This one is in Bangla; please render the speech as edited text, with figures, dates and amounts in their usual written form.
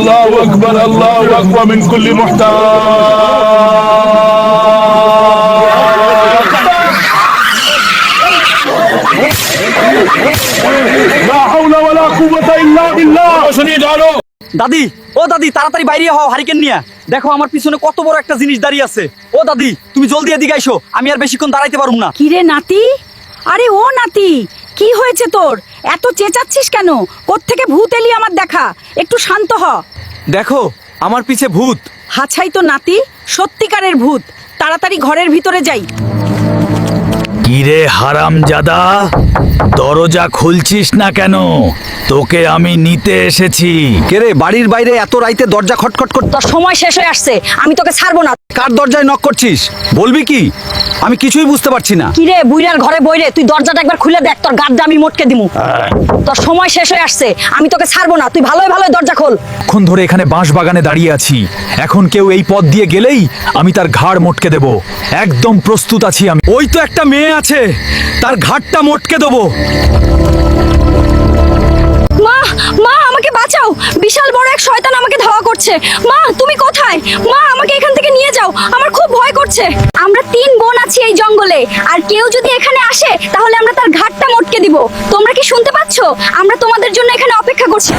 আল্লাহু আকবার মিন কুল্লি মুহতাজ লা হাওলা ওয়ালা কুওয়াতা ইল্লা বিল্লাহ। শুনিয়ে দাও দাদি, ও দাদি, তাড়াতাড়ি বাইরে হও হারিকেন নিয়া। দেখো আমার পিছনে কত বড় একটা জিনিস দাঁড়িয়ে আছে। ও দাদি, তুমি জলদি এদিকে আইসো, আমি আর বেশিক্ষণ দাঁড়াইতে পারুম না। কিরে নাতি, আরে ও নাতি, কি হয়েছে তোর? এত চেঁচাচ্ছিস কেন? কোত্থেকে ভূত এলি আমার দেখা, একটু শান্ত হ। দেখো আমার পিছে ভূত। হাছাই তো নাতি, সত্যিকারের ভূত। তাড়াতাড়ি ঘরের ভিতরে যাই। কিরে হারামজাদা, দরজা খুলছিস না কেন? তোকে আমি নিতে এসেছি। কেরে বাড়ির বাইরে এত রাইতে দরজা খটখট করতে? তোর সময় শেষ হয়ে আসছে, আমি তোকে ছাড়বো না। কার দরজায় নক করছিস? বলবি কি? আমি কিছুই বুঝতে পারছি না। কিরে বুইড়ার ঘরে বইরে, তুই দরজাটা একবার খুলে দেখ, তোর গাড্ডা আমি মোটকে দিমু। তোর সময় শেষ হয়ে আসছে, আমি তোকে ছাড়বো না। তুই ভালোই ভালোই দরজা খোল। এখন ধরে এখানে বাঁশ বাগানে দাঁড়িয়ে আছি, এখন কেউ এই পথ দিয়ে গেলেই আমি তার ঘাড় মটকে দেব। একদম প্রস্তুত আছি আমি। ওই তো একটা মেয়ে আছে, তার ঘাটটা মটকে দেবো। মা, মা আমাকে বাঁচাও, বিশাল বড় এক শয়তান আমাকে ধাওয়া করছে। মা তুমি কোথায়? মা আমাকে এখান থেকে নিয়ে যাও, আমার খুব ভয় করছে। আমরা 3 বোন আছি এই জঙ্গলে, আর কেউ যদি এখানে আসে তাহলে আমরা তার ঘাটটা মটকে দিব। তোমরা কি শুনতে পাচ্ছো? আমরা তোমাদের জন্য এখানে অপেক্ষা করছি।